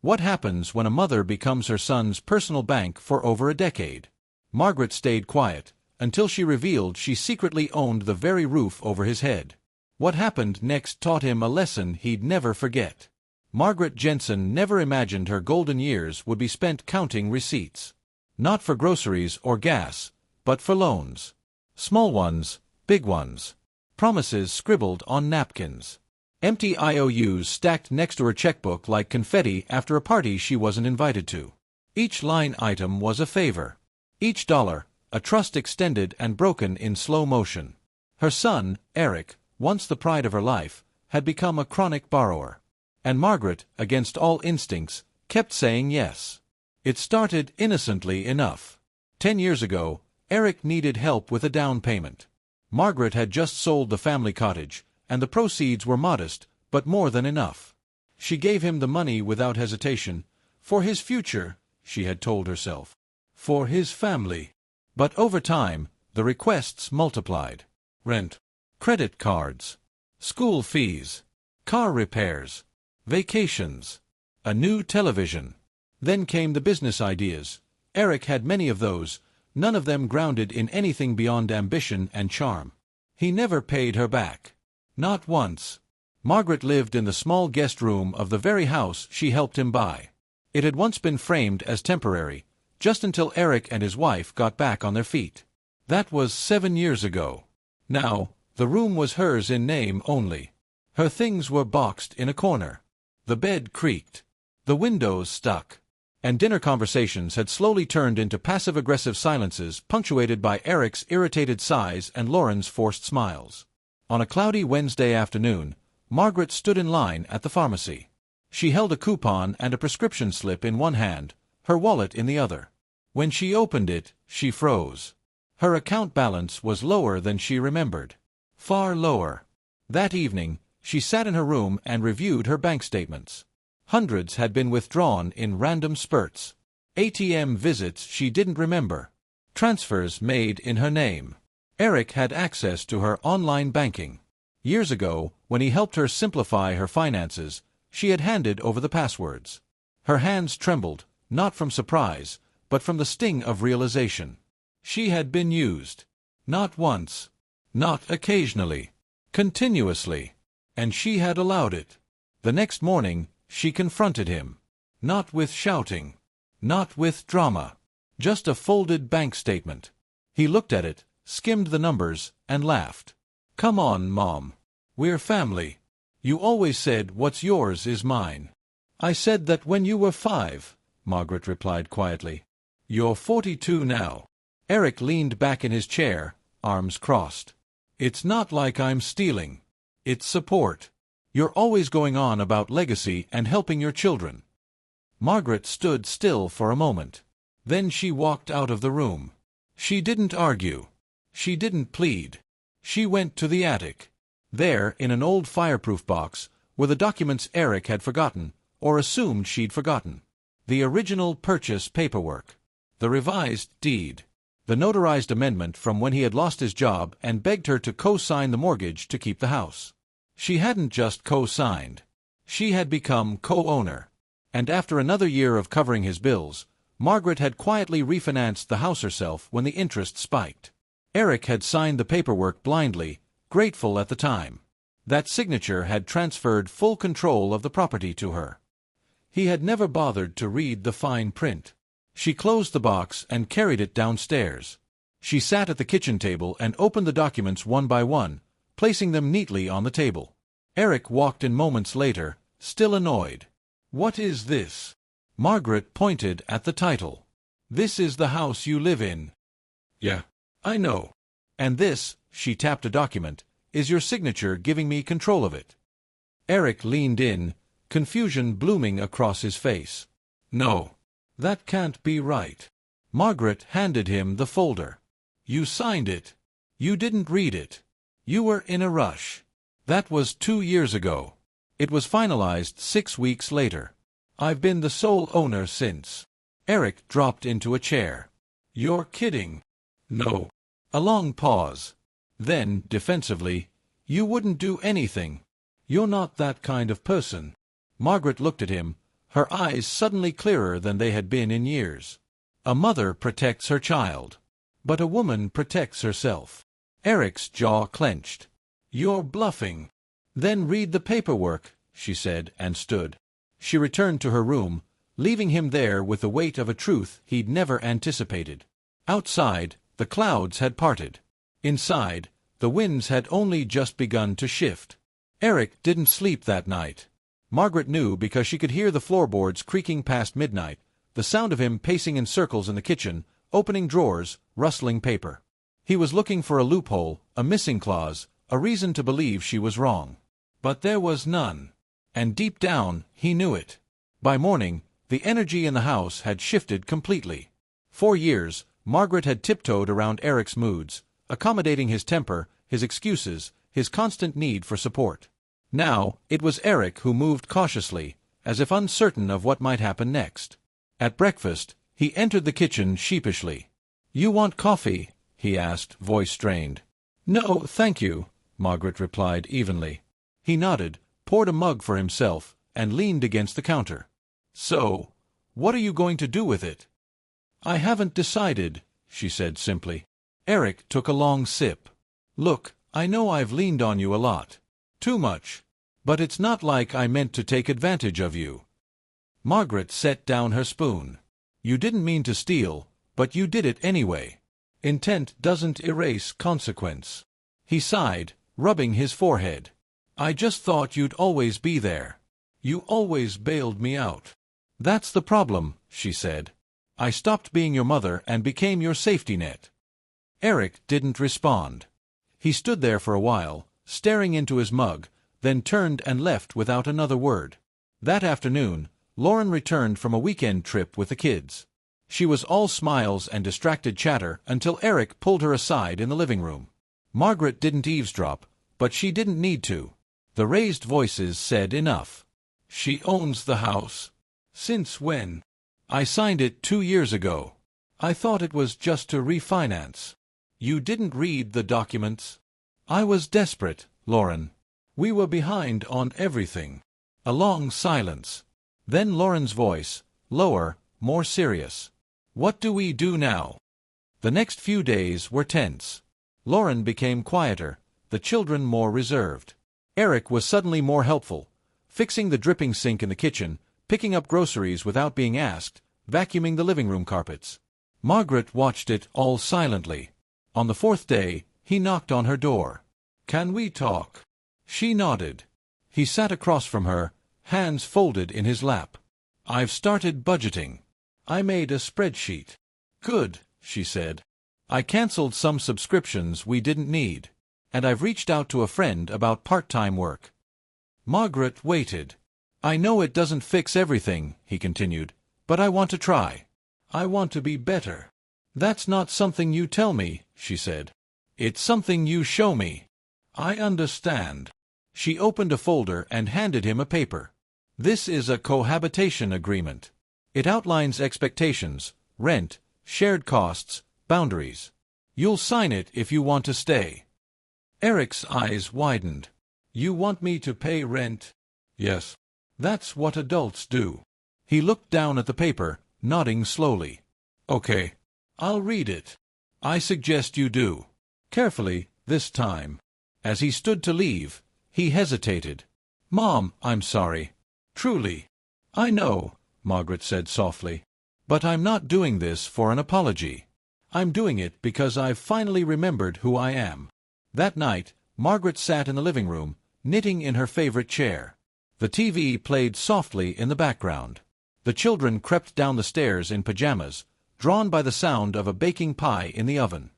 What happens when a mother becomes her son's personal bank for over a decade? Margaret stayed quiet, until she revealed she secretly owned the very roof over his head. What happened next taught him a lesson he'd never forget. Margaret Jensen never imagined her golden years would be spent counting receipts. Not for groceries or gas, but for loans. Small ones, big ones. Promises scribbled on napkins. Empty IOUs stacked next to her checkbook like confetti after a party she wasn't invited to. Each line item was a favor. Each dollar, a trust extended and broken in slow motion. Her son, Eric, once the pride of her life, had become a chronic borrower. And Margaret, against all instincts, kept saying yes. It started innocently enough. 10 years ago, Eric needed help with a down payment. Margaret had just sold the family cottage, and the proceeds were modest, but more than enough. She gave him the money without hesitation. For his future, she had told herself. For his family. But over time, the requests multiplied. Rent, credit cards, school fees, car repairs, vacations, a new television. Then came the business ideas. Eric had many of those, none of them grounded in anything beyond ambition and charm. He never paid her back. Not once. Margaret lived in the small guest room of the very house she helped him buy. It had once been framed as temporary, just until Eric and his wife got back on their feet. That was 7 years ago. Now, the room was hers in name only. Her things were boxed in a corner. The bed creaked. The windows stuck. And dinner conversations had slowly turned into passive-aggressive silences punctuated by Eric's irritated sighs and Lauren's forced smiles. On a cloudy Wednesday afternoon, Margaret stood in line at the pharmacy. She held a coupon and a prescription slip in one hand, her wallet in the other. When she opened it, she froze. Her account balance was lower than she remembered. Far lower. That evening, she sat in her room and reviewed her bank statements. Hundreds had been withdrawn in random spurts. ATM visits she didn't remember. Transfers made in her name. Eric had access to her online banking. Years ago, when he helped her simplify her finances, she had handed over the passwords. Her hands trembled, not from surprise, but from the sting of realization. She had been used. Not once. Not occasionally. Continuously. And she had allowed it. The next morning, she confronted him. Not with shouting. Not with drama. Just a folded bank statement. He looked at it, skimmed the numbers, and laughed. Come on, Mom. We're family. You always said what's yours is mine. I said that when you were 5, Margaret replied quietly. You're 42 now. Eric leaned back in his chair, arms crossed. It's not like I'm stealing. It's support. You're always going on about legacy and helping your children. Margaret stood still for a moment. Then she walked out of the room. She didn't argue. She didn't plead. She went to the attic. There, in an old fireproof box, were the documents Eric had forgotten, or assumed she'd forgotten. The original purchase paperwork. The revised deed. The notarized amendment from when he had lost his job and begged her to co-sign the mortgage to keep the house. She hadn't just co-signed. She had become co-owner. And after another year of covering his bills, Margaret had quietly refinanced the house herself when the interest spiked. Eric had signed the paperwork blindly, grateful at the time. That signature had transferred full control of the property to her. He had never bothered to read the fine print. She closed the box and carried it downstairs. She sat at the kitchen table and opened the documents one by one, placing them neatly on the table. Eric walked in moments later, still annoyed. What is this? Margaret pointed at the title. This is the house you live in. Yeah, I know. And this, she tapped a document, is your signature giving me control of it. Eric leaned in, confusion blooming across his face. No. That can't be right. Margaret handed him the folder. You signed it. You didn't read it. You were in a rush. That was 2 years ago. It was finalized 6 weeks later. I've been the sole owner since. Eric dropped into a chair. You're kidding. No. A long pause. Then, defensively, you wouldn't do anything. You're not that kind of person. Margaret looked at him, her eyes suddenly clearer than they had been in years. A mother protects her child, but a woman protects herself. Eric's jaw clenched. "You're bluffing." "Then read the paperwork," she said, and stood. She returned to her room, leaving him there with the weight of a truth he'd never anticipated. Outside, the clouds had parted. Inside, the winds had only just begun to shift. Eric didn't sleep that night. Margaret knew because she could hear the floorboards creaking past midnight, the sound of him pacing in circles in the kitchen, opening drawers, rustling paper. He was looking for a loophole, a missing clause, a reason to believe she was wrong. But there was none. And deep down, he knew it. By morning, the energy in the house had shifted completely. For years, Margaret had tiptoed around Eric's moods, accommodating his temper, his excuses, his constant need for support. Now, it was Eric who moved cautiously, as if uncertain of what might happen next. At breakfast, he entered the kitchen sheepishly. "You want coffee?" he asked, voice strained. "No, thank you," Margaret replied evenly. He nodded, poured a mug for himself, and leaned against the counter. "So, what are you going to do with it?" "I haven't decided," she said simply. Eric took a long sip. "Look, I know I've leaned on you a lot. Too much. But it's not like I meant to take advantage of you." Margaret set down her spoon. "You didn't mean to steal, but you did it anyway. Intent doesn't erase consequence." He sighed, rubbing his forehead. "I just thought you'd always be there. You always bailed me out." "That's the problem," she said. "I stopped being your mother and became your safety net." Eric didn't respond. He stood there for a while, staring into his mug, then turned and left without another word. That afternoon, Lauren returned from a weekend trip with the kids. She was all smiles and distracted chatter until Eric pulled her aside in the living room. Margaret didn't eavesdrop, but she didn't need to. The raised voices said enough. "She owns the house." "Since when?" "I signed it 2 years ago. I thought it was just to refinance." "You didn't read the documents?" "I was desperate, Lauren. We were behind on everything." A long silence. Then Lauren's voice, lower, more serious. "What do we do now?" The next few days were tense. Lauren became quieter, the children more reserved. Eric was suddenly more helpful, fixing the dripping sink in the kitchen, picking up groceries without being asked, vacuuming the living room carpets. Margaret watched it all silently. On the 4th day, he knocked on her door. "Can we talk?" She nodded. He sat across from her, hands folded in his lap. "I've started budgeting. I made a spreadsheet." "Good," she said. "I canceled some subscriptions we didn't need. And I've reached out to a friend about part-time work." Margaret waited. "I know it doesn't fix everything," he continued, "but I want to try. I want to be better." "That's not something you tell me," she said. "It's something you show me." "I understand." She opened a folder and handed him a paper. "This is a cohabitation agreement. It outlines expectations, rent, shared costs, boundaries. You'll sign it if you want to stay." Eric's eyes widened. "You want me to pay rent?" "Yes." "That's what adults do." He looked down at the paper, nodding slowly. "Okay. I'll read it." "I suggest you do. Carefully, this time." As he stood to leave, he hesitated. "Mom, I'm sorry. Truly." "I know," Margaret said softly. "But I'm not doing this for an apology. I'm doing it because I've finally remembered who I am." That night, Margaret sat in the living room, knitting in her favorite chair. The TV played softly in the background. The children crept down the stairs in pajamas, drawn by the sound of a baking pie in the oven.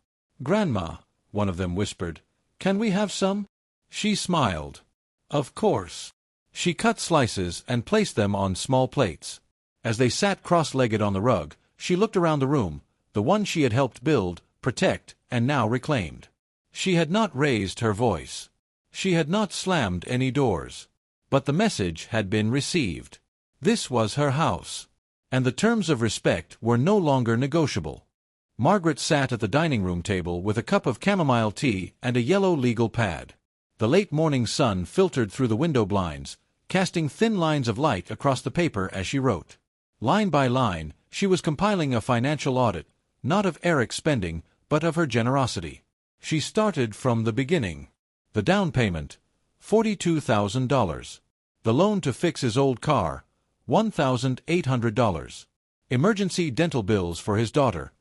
"Grandma," one of them whispered, "can we have some?" She smiled. "Of course." She cut slices and placed them on small plates. As they sat cross-legged on the rug, she looked around the room, the one she had helped build, protect, and now reclaimed. She had not raised her voice. She had not slammed any doors. But the message had been received. This was her house. And the terms of respect were no longer negotiable. Margaret sat at the dining room table with a cup of chamomile tea and a yellow legal pad. The late morning sun filtered through the window blinds, casting thin lines of light across the paper as she wrote. Line by line, she was compiling a financial audit, not of Eric's spending, but of her generosity. She started from the beginning. The down payment, $42,000. The loan to fix his old car, $1,800. Emergency dental bills for his daughter,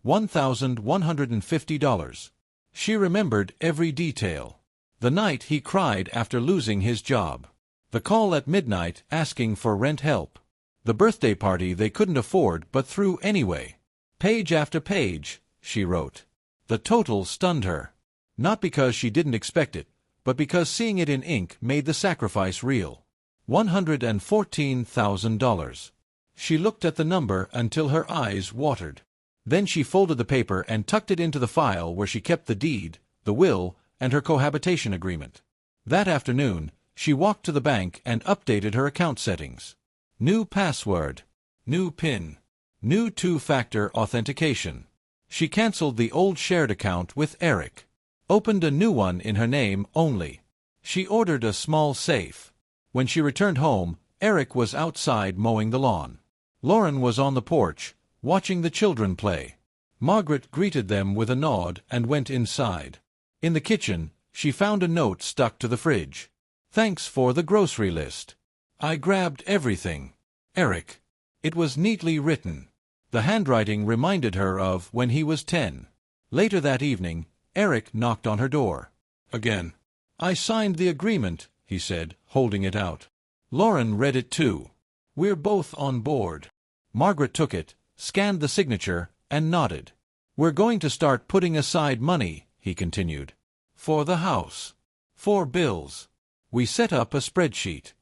$1,150. She remembered every detail. The night he cried after losing his job. The call at midnight asking for rent help. The birthday party they couldn't afford but threw anyway. Page after page, she wrote. The total stunned her. Not because she didn't expect it, but because seeing it in ink made the sacrifice real. $114,000. She looked at the number until her eyes watered. Then she folded the paper and tucked it into the file where she kept the deed, the will, and her cohabitation agreement. That afternoon, she walked to the bank and updated her account settings. New password. New PIN. New two-factor authentication. She canceled the old shared account with Eric. Opened a new one in her name only. She ordered a small safe. When she returned home, Eric was outside mowing the lawn. Lauren was on the porch, watching the children play. Margaret greeted them with a nod and went inside. In the kitchen, she found a note stuck to the fridge. Thanks for the grocery list. I grabbed everything. Eric. It was neatly written. The handwriting reminded her of when he was 10. Later that evening, Eric knocked on her door. Again. I signed the agreement, he said, holding it out. Lauren read it too. We're both on board. Margaret took it, scanned the signature, and nodded. We're going to start putting aside money, he continued. For the house. For bills. We set up a spreadsheet.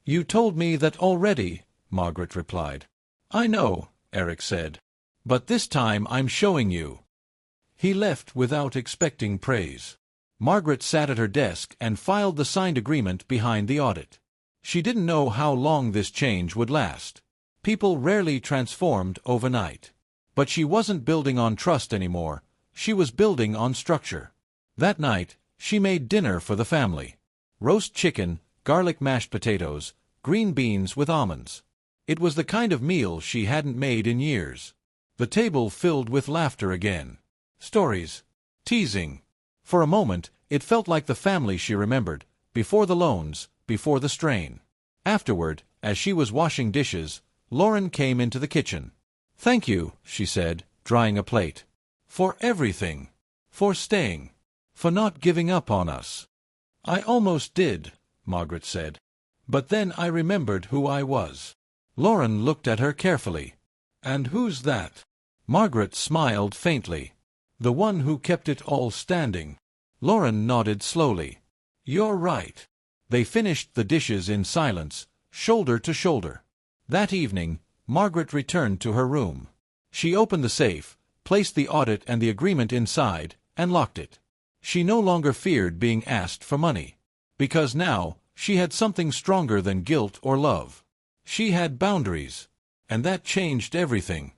You told me that already, Margaret replied. I know, Eric said. But this time I'm showing you. He left without expecting praise. Margaret sat at her desk and filed the signed agreement behind the audit. She didn't know how long this change would last. People rarely transformed overnight. But she wasn't building on trust anymore. She was building on structure. That night, she made dinner for the family. Roast chicken, garlic mashed potatoes, green beans with almonds. It was the kind of meal she hadn't made in years. The table filled with laughter again. Stories. Teasing. For a moment, it felt like the family she remembered, before the loans, before the strain. Afterward, as she was washing dishes, Lauren came into the kitchen. Thank you, she said, drying a plate. For everything. For staying. For not giving up on us. I almost did, Margaret said. But then I remembered who I was. Lauren looked at her carefully. And who's that? Margaret smiled faintly. The one who kept it all standing. Lauren nodded slowly. You're right. They finished the dishes in silence, shoulder to shoulder. That evening, Margaret returned to her room. She opened the safe, placed the audit and the agreement inside, and locked it. She no longer feared being asked for money. Because now, she had something stronger than guilt or love. She had boundaries. And that changed everything.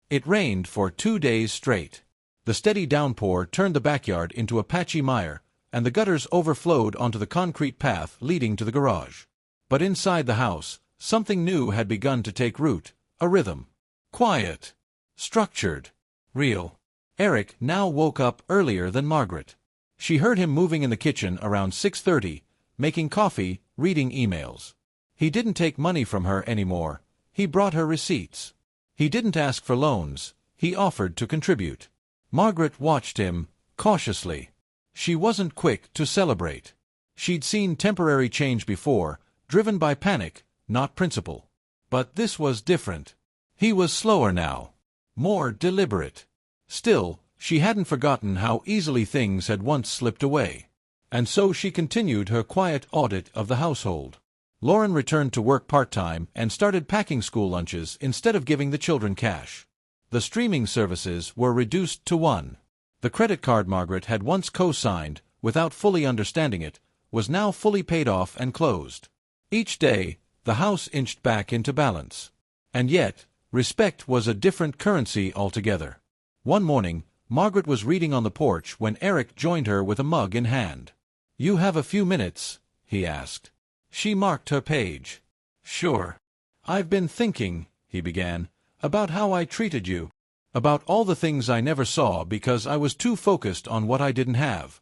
It rained for 2 days straight. The steady downpour turned the backyard into a patchy mire, and the gutters overflowed onto the concrete path leading to the garage. But inside the house, something new had begun to take root, a rhythm. Quiet. Structured. Real. Eric now woke up earlier than Margaret. She heard him moving in the kitchen around 6:30, making coffee, reading emails. He didn't take money from her anymore. He brought her receipts. He didn't ask for loans. He offered to contribute. Margaret watched him, cautiously. She wasn't quick to celebrate. She'd seen temporary change before, driven by panic, not principle. But this was different. He was slower now. More deliberate. Still, she hadn't forgotten how easily things had once slipped away. And so she continued her quiet audit of the household. Lauren returned to work part-time and started packing school lunches instead of giving the children cash. The streaming services were reduced to one. The credit card Margaret had once co-signed, without fully understanding it, was now fully paid off and closed. Each day, the house inched back into balance. And yet, respect was a different currency altogether. One morning, Margaret was reading on the porch when Eric joined her with a mug in hand. "You have a few minutes?" he asked. She marked her page. "Sure. I've been thinking," he began, "about how I treated you. About all the things I never saw because I was too focused on what I didn't have."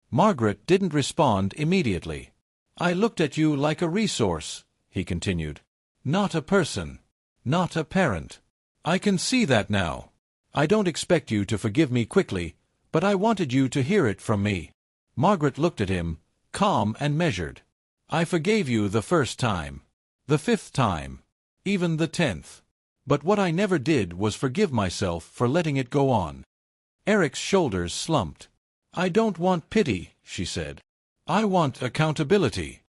Margaret didn't respond immediately. "I looked at you like a resource," he continued. "Not a person. Not a parent. I can see that now. I don't expect you to forgive me quickly, but I wanted you to hear it from me." Margaret looked at him, calm and measured. "I forgave you the first time. The 5th time. Even the 10th. But what I never did was forgive myself for letting it go on." Eric's shoulders slumped. "I don't want pity," she said. "I want accountability."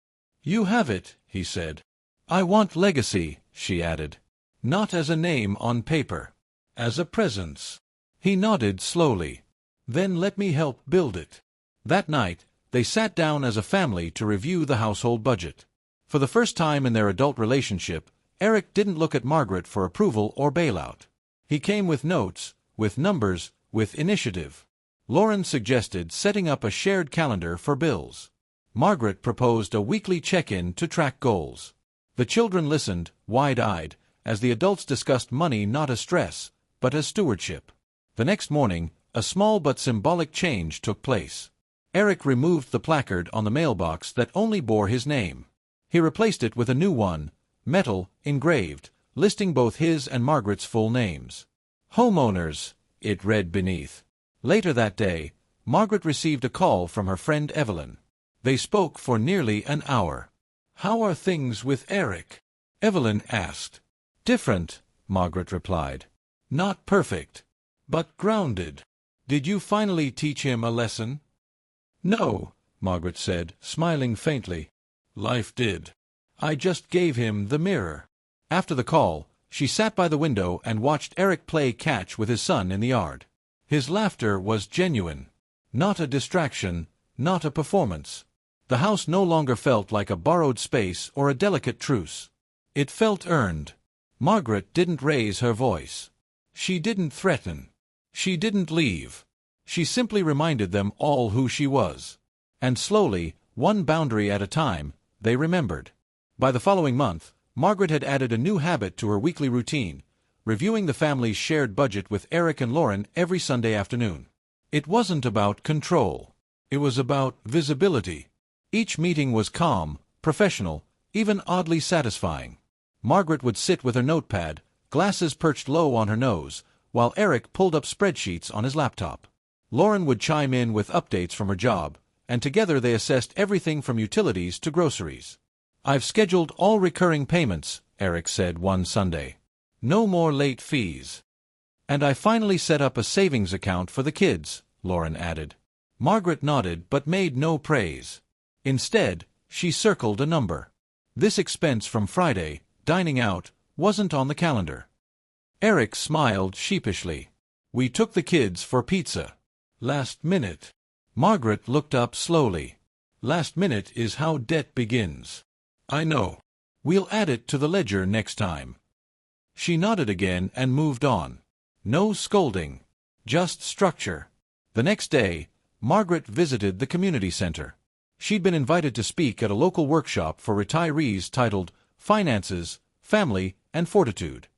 "You have it," he said. "I want legacy," she added. "Not as a name on paper. As a presence." He nodded slowly. "Then let me help build it." That night, they sat down as a family to review the household budget. For the first time in their adult relationship, Eric didn't look at Margaret for approval or bailout. He came with notes, with numbers, with initiative. Lauren suggested setting up a shared calendar for bills. Margaret proposed a weekly check-in to track goals. The children listened, wide-eyed, as the adults discussed money not as stress, but as stewardship. The next morning, a small but symbolic change took place. Eric removed the placard on the mailbox that only bore his name. He replaced it with a new one, metal, engraved, listing both his and Margaret's full names. "Homeowners," it read beneath. Later that day, Margaret received a call from her friend Evelyn. They spoke for nearly an hour. "How are things with Eric?" Evelyn asked. "Different," Margaret replied. "Not perfect, but grounded. Did you finally teach him a lesson?" "No," Margaret said, smiling faintly. "Life did. I just gave him the mirror." After the call, she sat by the window and watched Eric play catch with his son in the yard. His laughter was genuine. Not a distraction, not a performance. The house no longer felt like a borrowed space or a delicate truce. It felt earned. Margaret didn't raise her voice. She didn't threaten. She didn't leave. She simply reminded them all who she was. And slowly, one boundary at a time, they remembered. By the following month, Margaret had added a new habit to her weekly routine, reviewing the family's shared budget with Eric and Lauren every Sunday afternoon. It wasn't about control. It was about visibility. Each meeting was calm, professional, even oddly satisfying. Margaret would sit with her notepad, glasses perched low on her nose, while Eric pulled up spreadsheets on his laptop. Lauren would chime in with updates from her job, and together they assessed everything from utilities to groceries. "I've scheduled all recurring payments," Eric said one Sunday. "No more late fees." "And I finally set up a savings account for the kids," Lauren added. Margaret nodded but made no praise. Instead, she circled a number. This expense from Friday, dining out, wasn't on the calendar. Eric smiled sheepishly. "We took the kids for pizza. Last minute." Margaret looked up slowly. "Last minute is how debt begins." "I know. We'll add it to the ledger next time." She nodded again and moved on. No scolding. Just structure. The next day, Margaret visited the community center. She'd been invited to speak at a local workshop for retirees titled Finances, Family, and Fortitude.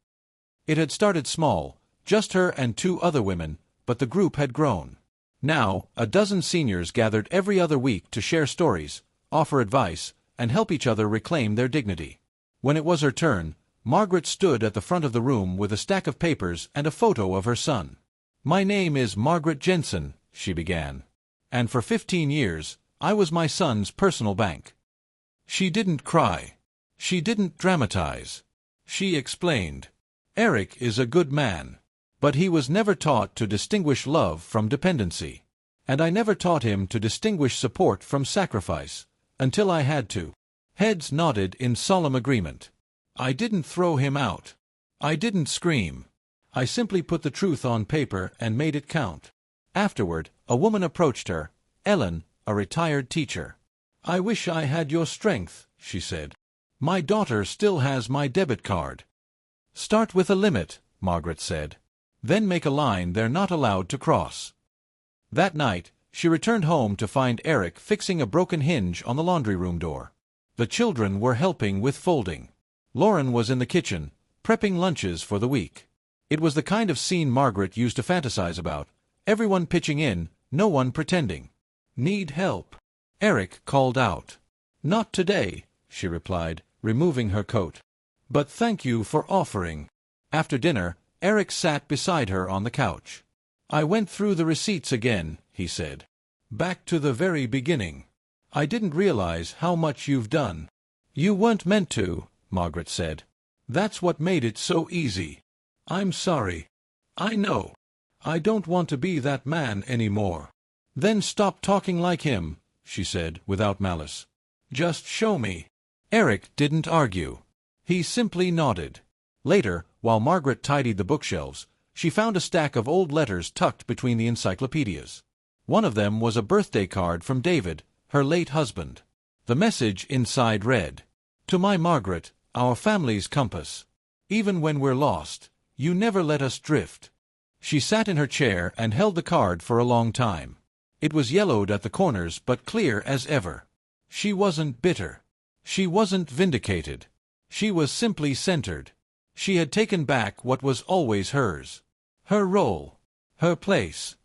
It had started small, just her and 2 other women, but the group had grown. Now, a dozen seniors gathered every other week to share stories, offer advice, and help each other reclaim their dignity. When it was her turn, Margaret stood at the front of the room with a stack of papers and a photo of her son. "My name is Margaret Jensen," she began. "And for 15 years, I was my son's personal bank." She didn't cry. She didn't dramatize. She explained. "Eric is a good man. But he was never taught to distinguish love from dependency. And I never taught him to distinguish support from sacrifice, until I had to." Heads nodded in solemn agreement. "I didn't throw him out. I didn't scream. I simply put the truth on paper and made it count." Afterward, a woman approached her, Ellen, a retired teacher. "I wish I had your strength," she said. "My daughter still has my debit card." "Start with a limit," Margaret said. "Then make a line they're not allowed to cross." That night, she returned home to find Eric fixing a broken hinge on the laundry room door. The children were helping with folding. Lauren was in the kitchen, prepping lunches for the week. It was the kind of scene Margaret used to fantasize about, everyone pitching in, no one pretending. "Need help?" Eric called out. "Not today," she replied, removing her coat. "But thank you for offering." After dinner, Eric sat beside her on the couch. "I went through the receipts again," he said. "Back to the very beginning. I didn't realize how much you've done." "You weren't meant to," Margaret said. "That's what made it so easy. I'm sorry." "I know. I don't want to be that man anymore." "Then stop talking like him," she said, without malice. "Just show me." Eric didn't argue. He simply nodded. Later, while Margaret tidied the bookshelves, she found a stack of old letters tucked between the encyclopedias. One of them was a birthday card from David, her late husband. The message inside read, "To my Margaret, our family's compass. Even when we're lost, you never let us drift." She sat in her chair and held the card for a long time. It was yellowed at the corners but clear as ever. She wasn't bitter. She wasn't vindicated. She was simply centered. She had taken back what was always hers. Her role. Her place.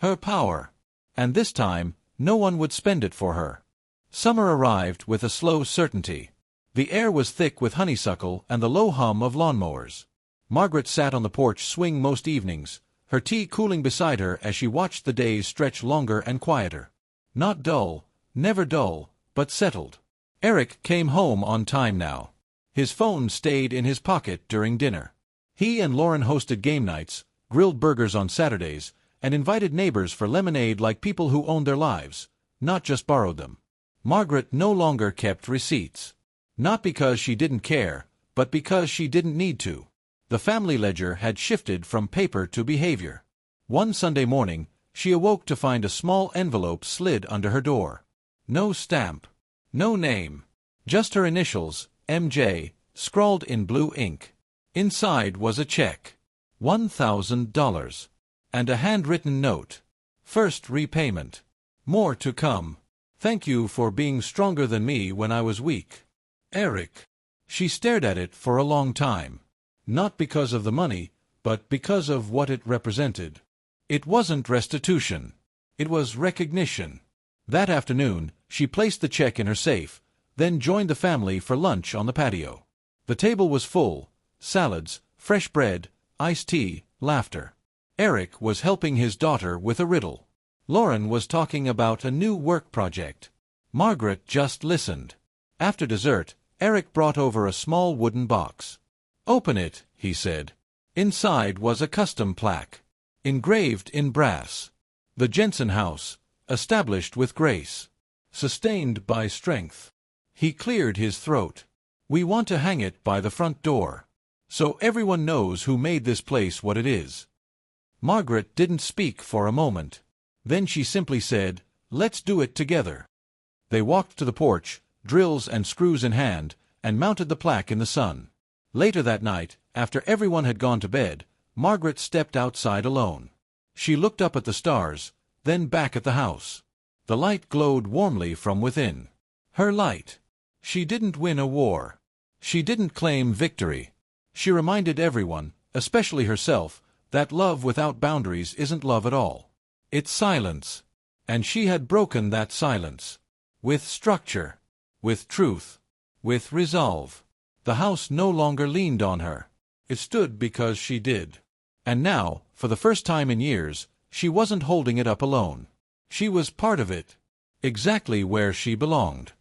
Her power. And this time, no one would spend it for her. Summer arrived with a slow certainty. The air was thick with honeysuckle and the low hum of lawnmowers. Margaret sat on the porch swing most evenings, her tea cooling beside her as she watched the days stretch longer and quieter. Not dull, never dull, but settled. Eric came home on time now. His phone stayed in his pocket during dinner. He and Lauren hosted game nights, grilled burgers on Saturdays, and invited neighbors for lemonade like people who owned their lives, not just borrowed them. Margaret no longer kept receipts. Not because she didn't care, but because she didn't need to. The family ledger had shifted from paper to behavior. One Sunday morning, she awoke to find a small envelope slid under her door. No stamp. No name. Just her initials, MJ, scrawled in blue ink. Inside was a check. $1,000. And a handwritten note. "First repayment. More to come. Thank you for being stronger than me when I was weak. Eric." She stared at it for a long time. Not because of the money, but because of what it represented. It wasn't restitution. It was recognition. That afternoon, she placed the check in her safe, then joined the family for lunch on the patio. The table was full: salads, fresh bread, iced tea, laughter. Eric was helping his daughter with a riddle. Lauren was talking about a new work project. Margaret just listened. After dessert, Eric brought over a small wooden box. "Open it," he said. Inside was a custom plaque, engraved in brass. "The Jensen House, established with grace, sustained by strength." He cleared his throat. "We want to hang it by the front door, so everyone knows who made this place what it is." Margaret didn't speak for a moment. Then she simply said, "Let's do it together." They walked to the porch, drills and screws in hand, and mounted the plaque in the sun. Later that night, after everyone had gone to bed, Margaret stepped outside alone. She looked up at the stars, then back at the house. The light glowed warmly from within. Her light. She didn't win a war. She didn't claim victory. She reminded everyone, especially herself, that love without boundaries isn't love at all. It's silence. And she had broken that silence. With structure. With truth. With resolve. The house no longer leaned on her. It stood because she did. And now, for the first time in years, she wasn't holding it up alone. She was part of it. Exactly where she belonged.